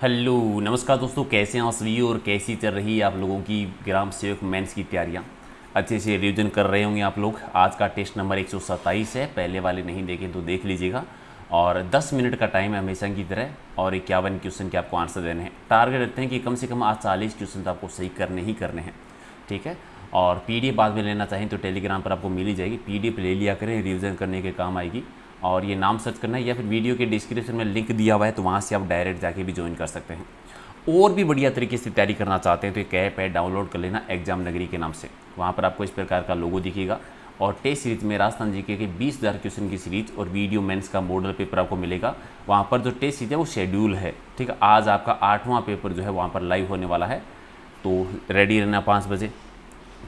Hello नमस्कार दोस्तों, कैसे हैं आप सभी और कैसी चल रही है आप लोगों की ग्राम सेवक मेंस की तैयारियां। अच्छे से रिवीजन कर रहे होंगे आप लोग। आज का टेस्ट नंबर 127 है, पहले वाले नहीं देखे तो देख लीजिएगा। और 10 मिनट का टाइम है हमेशा की तरह, और 51 क्वेश्चन के आपको आंसर देने हैं। टारगेट रखते हैं कि कम से कम आज 40 क्वेश्चन तो आपको सही करने ही करने हैं, ठीक है। और पीडीएफ बाद में लेना चाहें तो टेलीग्राम पर आपको मिल ही जाएगी, पीडीएफ ले लिया करें, रिवीजन करने के काम आएगी। और ये नाम सर्च करना है या फिर वीडियो के डिस्क्रिप्शन में लिंक दिया हुआ है, तो वहाँ से आप डायरेक्ट जाके भी ज्वाइन कर सकते हैं। और भी बढ़िया तरीके से तैयारी करना चाहते हैं तो एक ऐप है, डाउनलोड कर लेना एग्जाम नगरी के नाम से। वहाँ पर आपको इस प्रकार का लोगो दिखेगा और टेस्ट सीरीज में राजस्थान जीके के 20,000 क्वेश्चन की सीरीज और वीडियो मेंस का मॉडल पेपर आपको मिलेगा। वहाँ पर जो टेस्ट सीरीज है वो शेड्यूल है, ठीक है। आज आपका 8वां पेपर जो है वहाँ पर लाइव होने वाला है, तो रेडी रहना 5 बजे।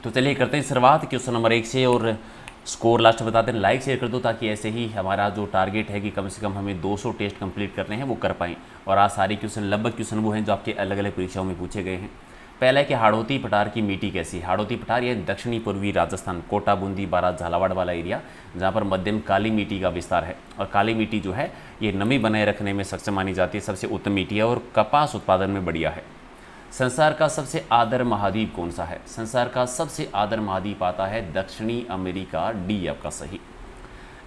तो चलिए करते हैं शुरुआत क्वेश्चन नंबर 1 से, और स्कोर लास्ट बताते हैं। लाइक शेयर कर दो ताकि ऐसे ही हमारा जो टारगेट है कि कम से कम हमें 200 टेस्ट कंप्लीट करने हैं वो कर पाएँ। और आज सारे क्वेश्चन लगभग क्वेश्चन वो हैं जो आपके अलग अलग परीक्षाओं में पूछे गए हैं। पहला है कि हाड़ौती पठार की मिट्टी कैसी। हाड़ौती पठार यह दक्षिणी पूर्वी राजस्थान, कोटा, बूंदी, बारां, झालावाड़ वाला एरिया, जहाँ पर मध्यम काली मिट्टी का विस्तार है। और काली मिट्टी जो है ये नमी बनाए रखने में सक्षम मानी जाती है, सबसे उत्तम मिट्टी है और कपास उत्पादन में बढ़िया है। संसार का सबसे आदर महाद्वीप कौन सा है। संसार का सबसे आदर महाद्वीप आता है दक्षिणी अमेरिका, डी आपका सही।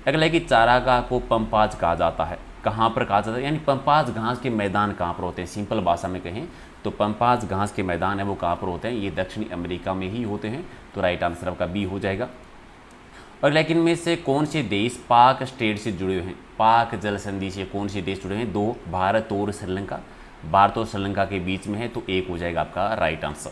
अगला है कि चारागाह को पंपाज कहा जाता है। कहाँ पर कहा जाता है, यानी पंपाज घास के मैदान कहाँ पर होते हैं। सिंपल भाषा में कहें तो पंपाज घास के मैदान है वो कहाँ पर होते हैं, ये दक्षिणी अमेरिका में ही होते हैं। तो राइट आंसर आपका बी हो जाएगा। और लेकिन में से कौन से देश पाक स्टेट से जुड़े हुए हैं। पाक जल संधि से कौन से देश जुड़े हैं, 2, भारत और श्रीलंका। भारत और श्रीलंका के बीच में है, तो 1 हो जाएगा आपका राइट आंसर।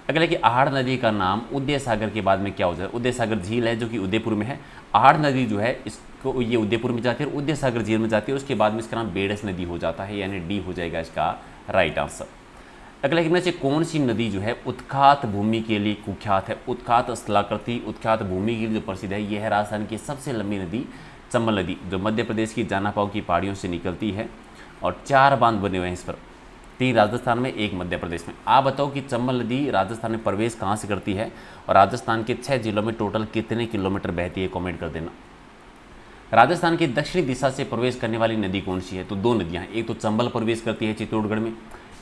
अगला कि आहड़ नदी का नाम उदय सागर के बाद में क्या हो जाए। उदय सागर झील है जो कि उदयपुर में है। आहड़ नदी जो है इसको ये उदयपुर में जाती है, उदय सागर झील में जाती है, उसके बाद में इसका नाम बेड़स नदी हो जाता है, यानी डी हो जाएगा इसका राइट आंसर। अगला इनमें से कौन सी नदी जो है उत्खात भूमि के लिए कुख्यात है। उत्खात स्थलाकृति उत्खात भूमि के लिए जो प्रसिद्ध है, यह है राजस्थान की सबसे लंबी नदी चंबल नदी, जो मध्य प्रदेश की जानापाव की पहाड़ियों से निकलती है। और 4 बांध बने हुए हैं इस पर, 3 राजस्थान में, 1 मध्य प्रदेश में। आप बताओ कि चंबल नदी राजस्थान में प्रवेश कहाँ से करती है, और राजस्थान के 6 जिलों में टोटल कितने किलोमीटर बहती है, कमेंट कर देना। राजस्थान की दक्षिणी दिशा से प्रवेश करने वाली नदी कौन सी है, तो 2 नदियाँ हैं। एक तो चंबल प्रवेश करती है चित्तौड़गढ़ में,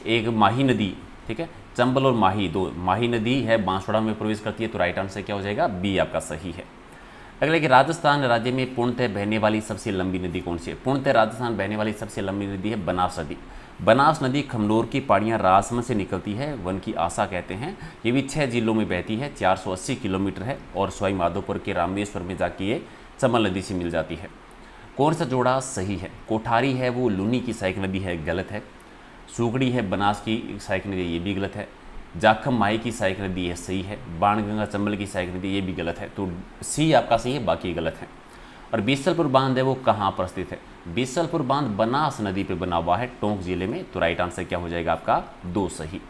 एक माही नदी, ठीक है। चंबल और माही, 2, माही नदी है बांसवाड़ा में प्रवेश करती है, तो राइट आंसर क्या हो जाएगा, बी आपका सही है। अगले कि राजस्थान राज्य में पूर्णतः बहने वाली सबसे लंबी नदी कौन सी है। पूर्णतः राजस्थान बहने वाली सबसे लंबी नदी है बनास नदी। बनास नदी खमनोर की पहाड़ियाँ राजसमंद से निकलती है, वन की आशा कहते हैं। ये भी 6 जिलों में बहती है, 480 किलोमीटर है, और सवाई माधोपुर के रामेश्वर में जाके ये चंबल नदी से मिल जाती है। कौन सा जोड़ा सही है। कोठारी है वो लूनी की सहायक नदी है, गलत है। सुगड़ी है बनास की सहायक नदी, ये भी गलत है। जाखम माही की सहायक नदी है, सही है। बाणगंगा चंबल की सहायक नदी, ये भी गलत है, तो सी आपका सही है, बाकी गलत है। और बीसलपुर बांध है वो कहाँ पर स्थित है। बीसलपुर बांध बनास नदी पे बना हुआ है, टोंक जिले में, तो राइट आंसर क्या हो जाएगा आपका, 2 सही।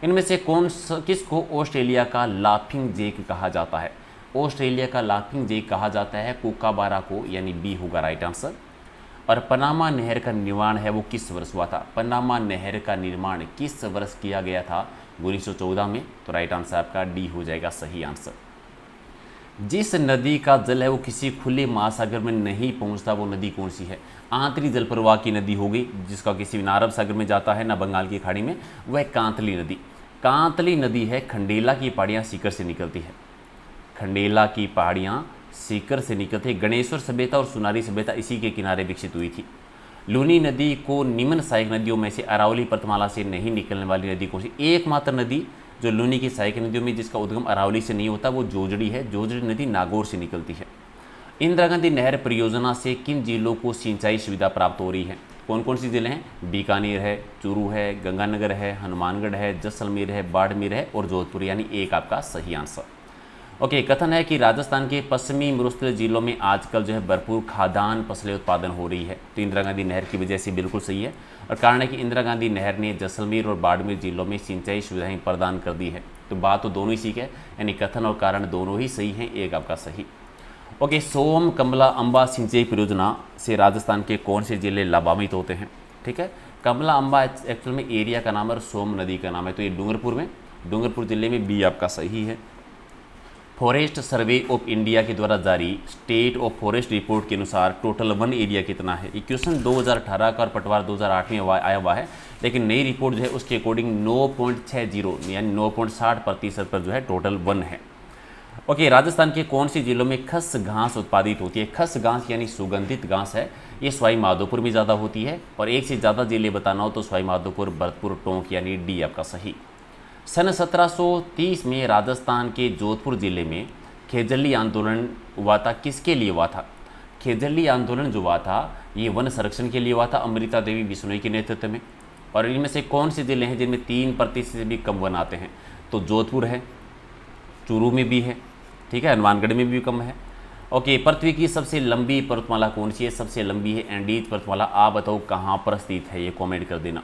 इनमें से किसको ऑस्ट्रेलिया का लाफिंग जेक कहा जाता है। ऑस्ट्रेलिया का लाफिंग जेक कहा जाता है कोकाबारा को, यानी बी होगा राइट आंसर। और पनामा नहर का निर्माण है वो किस वर्ष हुआ था। पनामा नहर का निर्माण किस वर्ष किया गया था, 1914 में, तो राइट आंसर आपका डी हो जाएगा सही आंसर। जिस नदी का जल है वो किसी खुले महासागर में नहीं पहुंचता, वो नदी कौन सी है। आंतरिक जल प्रवाह की नदी होगी, जिसका किसी ना अरब सागर में जाता है ना बंगाल की खाड़ी में, वह कांतली नदी। कांतली नदी है खंडेला की पहाड़ियाँ सीकर से निकलती है। खंडेला की पहाड़ियाँ सीकर से निकलती है। गणेश्वर सभ्यता और सुनारी सभ्यता इसी के किनारे विकसित हुई थी। लूनी नदी को निम्न सहायक नदियों में से अरावली पर्वतमाला से नहीं निकलने वाली नदी कौन सी। एकमात्र नदी जो लूनी की सहायक नदियों में जिसका उद्गम अरावली से नहीं होता, वो जोजड़ी है। जोजड़ी नदी नागौर से निकलती है। इंदिरा गांधी नहर परियोजना से किन जिलों को सिंचाई सुविधा प्राप्त हो रही है। कौन कौन सी जिले हैं, बीकानेर है, चूरू है, गंगानगर है, हनुमानगढ़ है, जैसलमेर है, बाड़मेर है और जोधपुर, यानी 1 आपका सही आंसर। ओके, कथन है कि राजस्थान के पश्चिमी मरुस्थल जिलों में आजकल जो है भरपूर खाद्यान्न फसलें उत्पादन हो रही है, तो इंदिरा गांधी नहर की वजह से बिल्कुल सही है। और कारण है कि इंदिरा गांधी नहर ने जैसलमेर और बाड़मेर जिलों में सिंचाई सुविधाएं प्रदान कर दी है, तो बात तो दोनों ही ठीक है, यानी कथन और कारण दोनों ही सही हैं, 1 आपका सही। ओके, सोम कमला अम्बा सिंचाई परियोजना से राजस्थान के कौन से जिले लाभान्वित होते हैं। ठीक है, कमला अम्बा एक्चुअल में एरिया का नाम है और सोम नदी का नाम है, तो ये डूंगरपुर जिले में, बी आपका सही है। फॉरेस्ट सर्वे ऑफ इंडिया के द्वारा जारी स्टेट ऑफ फॉरेस्ट रिपोर्ट के अनुसार टोटल वन एरिया कितना है। ये क्वेश्चन 2018 का और पटवार 2008 में आया हुआ है, लेकिन नई रिपोर्ट जो है उसके अकॉर्डिंग 9.60 यानी 9.60% पर जो है टोटल वन है। ओके, राजस्थान के कौन सी जिलों में खस घास उत्पादित होती है। खस घास यानी सुगंधित घास है, ये सवाई माधोपुर में ज़्यादा होती है। और एक से ज़्यादा जिले बताना हो तो सवाई माधोपुर, भरतपुर, टोंक यानी डी आपका सही। सन 1730 में राजस्थान के जोधपुर जिले में खेजली आंदोलन हुआ था। किसके लिए हुआ था? खेजली आंदोलन जो हुआ था ये वन संरक्षण के लिए हुआ था, अमृता देवी बिश्नोई के नेतृत्व में। और इनमें से कौन से जिले हैं जिनमें 3% से भी कम वन आते हैं? तो जोधपुर है, चूरू में भी है, ठीक है, हनुमानगढ़ में भी कम है। ओके, पृथ्वी की सबसे लंबी पर्वतमाला कौन सी है? सबसे लंबी है एंडीज पर्वतमाला। आप बताओ कहाँ पर स्थित है, ये कमेंट कर देना।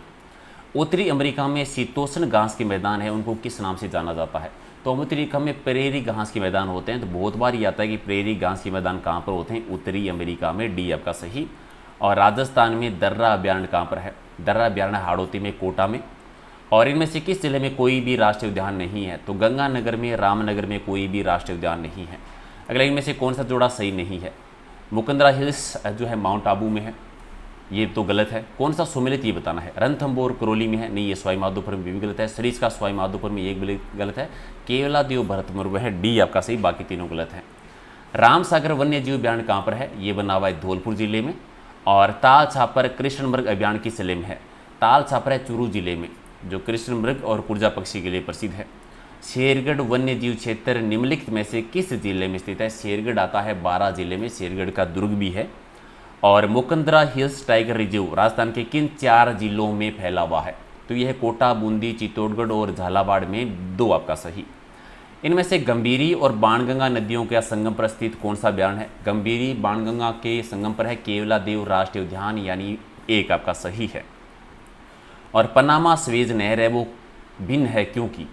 उत्तरी अमेरिका में शीतोष्ण घास के मैदान है, उनको किस नाम से जाना जाता है? तो उत्तरी अमेरिका में प्रेरी घास के मैदान होते हैं। तो बहुत बार ये आता है कि प्रेरी घास के मैदान कहाँ पर होते हैं? उत्तरी अमेरिका में, डी आपका सही। और राजस्थान में दर्रा अभ्यारण्य कहाँ पर है? दर्रा अभ्यारण्य हाड़ौती में, कोटा में। और इनमें से किस जिले में कोई भी राष्ट्रीय उद्यान नहीं है? तो गंगानगर में, रामनगर में कोई भी राष्ट्रीय उद्यान नहीं है। अगला इनमें से कौन सा जोड़ा सही नहीं है? मुकंदरा हिल्स जो है माउंट आबू में है, ये तो गलत है। कौन सा सुमेलित ये बताना है? रणथंबोर करौली में है, नहीं, ये सवाई माधोपुर में भी गलत है। सरीस का सवाई माधोपुर में ये गलत है। केवलादेव भरतपुर में है, डी आपका सही, बाकी तीनों गलत हैं। रामसागर वन्य जीव अभ्यारण्य कहाँ पर है? ये बना हुआ है धौलपुर जिले में। और ताल छापर कृष्णमृग अभ्यारण्य किस जिले में है? ताल छापर है चूरू जिले में, जो कृष्णमृग और कुर्जा पक्षी के लिए प्रसिद्ध है। शेरगढ़ वन्य जीव क्षेत्र निम्नलिखित में से किस जिले में स्थित है? शेरगढ़ आता है 12 जिले में, शेरगढ़ का दुर्ग भी है। और Mukundra hills tiger reserve Rajasthan के किन 4 जिलों में फैला हुआ है? तो यह है कोटा, बूंदी, चित्तौड़गढ़ और झालावाड़ में, 2 आपका सही। इनमें से गंभीरी और बाणगंगा नदियों के संगम पर स्थित कौन सा अभ्यारण्य है? गंभीरी बाणगंगा के संगम पर है केवलादेव राष्ट्रीय उद्यान, यानी 1 आपका सही है। और पनामा स्वेज नहर है वो भिन्न है, क्योंकि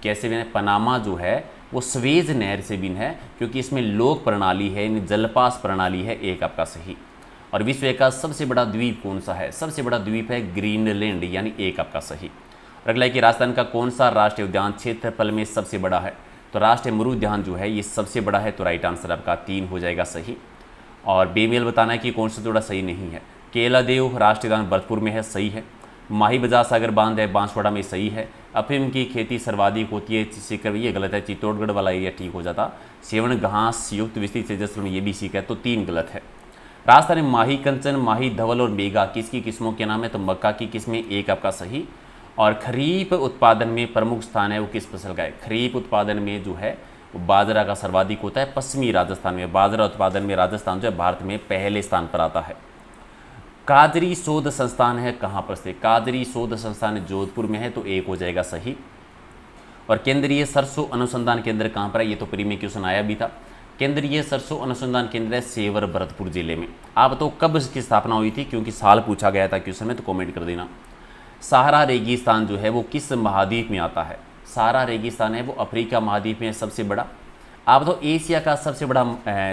कैसे भिन्न है? पनामा जो है वो स्वेज नहर से भिन्न है क्योंकि इसमें लोक प्रणाली है, यानी जलपास प्रणाली है, 1 आपका सही। और विश्व का सबसे बड़ा द्वीप कौन सा है? सबसे बड़ा द्वीप है ग्रीनलैंड, यानी 1 आपका सही। और अगला है कि राजस्थान का कौन सा राष्ट्रीय उद्यान क्षेत्रफल में सबसे बड़ा है? तो राष्ट्रीय मरु उद्यान जो है ये सबसे बड़ा है, तो राइट आंसर आपका 3 हो जाएगा सही। और बेमेल बताना है कि कौन सा जोड़ा सही नहीं है। केलादेव राष्ट्रीय उद्यान भरतपुर में है, सही है। माही बजाज सागर बांध है बांसवाड़ा में, सही है। अफीम की खेती सर्वाधिक होती है सीकर, ये गलत है, चित्तौड़गढ़ वाला एरिया ठीक हो जाता। सेवन घास युक्त विस्तृत से जैसलमेर, ये भी सीख है, तो 3 गलत है। राजस्थान में माही कंचन, माही धवल और मेगा किसकी किस्मों के नाम है? तो मक्का की किस्में, 1 आपका सही। और खरीफ उत्पादन में प्रमुख स्थान है वो किस फसल का है? खरीफ उत्पादन में जो है वो बाजरा का सर्वाधिक होता है पश्चिमी राजस्थान में। बाजरा उत्पादन में राजस्थान जो है भारत में पहले स्थान पर आता है। काजरी शोध संस्थान है कहाँ पर स्थित? काजरी शोध संस्थान जोधपुर में है, तो 1 हो जाएगा सही। और केंद्रीय सरसों अनुसंधान केंद्र कहाँ पर है? ये तो प्री में क्वेश्चन आया भी था। केंद्रीय सरसों अनुसंधान केंद्र है सेवर भरतपुर जिले में। आप तो कब इसकी स्थापना हुई थी, क्योंकि साल पूछा गया था क्वेश्चन में, तो कमेंट कर देना। सहारा रेगिस्तान जो है वो किस महाद्वीप में आता है? सहारा रेगिस्तान है वो अफ्रीका महाद्वीप में सबसे बड़ा। आप तो एशिया का सबसे बड़ा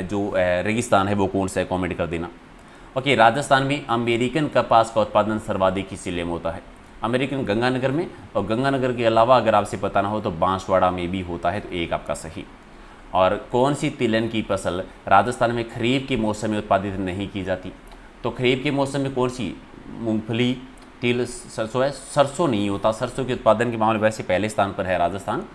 जो रेगिस्तान है वो कौन सा है, कमेंट कर देना। ओके, राजस्थान में अमेरिकन कपास का उत्पादन सर्वाधिक किस जिले में होता है? अमेरिकन गंगानगर में, और गंगानगर के अलावा अगर आपसे पता ना हो तो बांसवाड़ा में भी होता है, तो 1 आपका सही। और कौन सी तिलहन की फसल राजस्थान में खरीफ के मौसम में उत्पादित नहीं की जाती? तो खरीफ के मौसम में कौन सी? मूंगफली, तिल, सरसों है। सरसों नहीं होता, सरसों के उत्पादन के मामले में वैसे पहले स्थान पर है राजस्थान,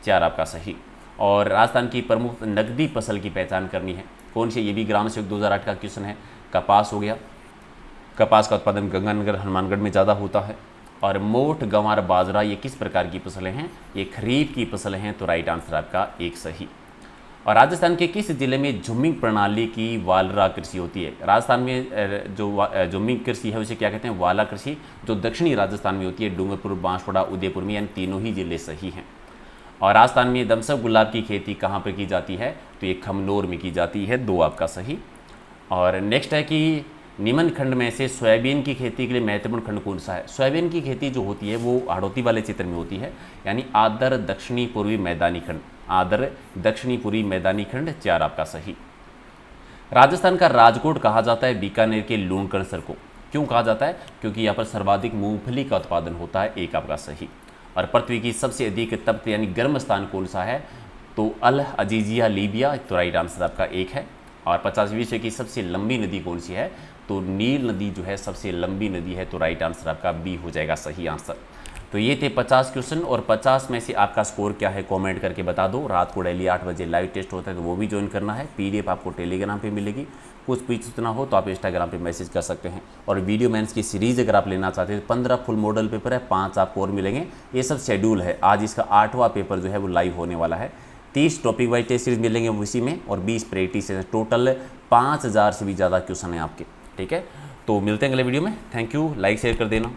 4 आपका सही। और राजस्थान की प्रमुख नकदी फसल की पहचान करनी है, कौन सी? ये भी ग्राम सेवक 2008 का क्वेश्चन है। कपास हो गया, कपास का उत्पादन गंगानगर हनुमानगढ़ में ज़्यादा होता है। और मोठ, गंवार, बाजरा ये किस प्रकार की फसलें हैं? ये खरीफ की फसलें हैं, तो राइट आंसर आपका 1 सही। और राजस्थान के किस जिले में झुम्मिंग प्रणाली की वालरा कृषि होती है? राजस्थान में जो झुम्मिंग कृषि है उसे क्या कहते हैं? वाला कृषि, जो दक्षिणी राजस्थान में होती है, डूंगरपुर, बांसवाड़ा, उदयपुर में, यानी तीनों ही जिले सही हैं। और राजस्थान में दमसक गुलाब की खेती कहाँ पर की जाती है? तो ये खमनोर में की जाती है, 2 आपका सही। और नेक्स्ट है कि निम्न खंड में से सोयाबीन की खेती के लिए महत्वपूर्ण खंड कौन सा है? सोयाबीन की खेती जो होती है वो हाड़ौती वाले क्षेत्र में होती है, यानी आदर दक्षिणी पूर्वी मैदानी खंड, आदर दक्षिणी पूर्वी मैदानी खंड, 4 आपका सही। राजस्थान का राजकोट कहा जाता है बीकानेर के लूणकरणसर को, क्यों कहा जाता है? क्योंकि यहाँ पर सर्वाधिक मूंगफली का उत्पादन होता है, 1 आपका सही। और पृथ्वी की सबसे अधिक तप्त यानी गर्म स्थान कौन सा है? तो अल अजीजिया लीबिया, तो राइट आंसर आपका एक है। और 50 विश्व की सबसे लंबी नदी कौन सी है, तो नील नदी जो है सबसे लंबी नदी है, तो राइट आंसर आपका बी हो जाएगा सही आंसर। तो ये थे 50 क्वेश्चन, और 50 में से आपका स्कोर क्या है कमेंट करके बता दो। रात को डेली 8 बजे लाइव टेस्ट होता है, तो वो भी ज्वाइन करना है। पीडीएफ आपको टेलीग्राम पे मिलेगी। कुछ पूछना हो तो आप इंस्टाग्राम पे मैसेज कर सकते हैं। और वीडियो मेंस की सीरीज़ अगर आप लेना चाहते हैं तो 15 फुल मॉडल पेपर है, 5 आपको और मिलेंगे। ये सब शेड्यूल है। आज इसका 8वां पेपर जो है वो लाइव होने वाला है। 30 टॉपिक वाइज टेस्ट सीरीज मिलेंगे उसी में, और 20 प्रैक्टिस है। टोटल 5000 से भी ज़्यादा क्वेश्चन है आपके। ठीक है, तो मिलते हैं अगले वीडियो में। थैंक यू, लाइक शेयर कर देना।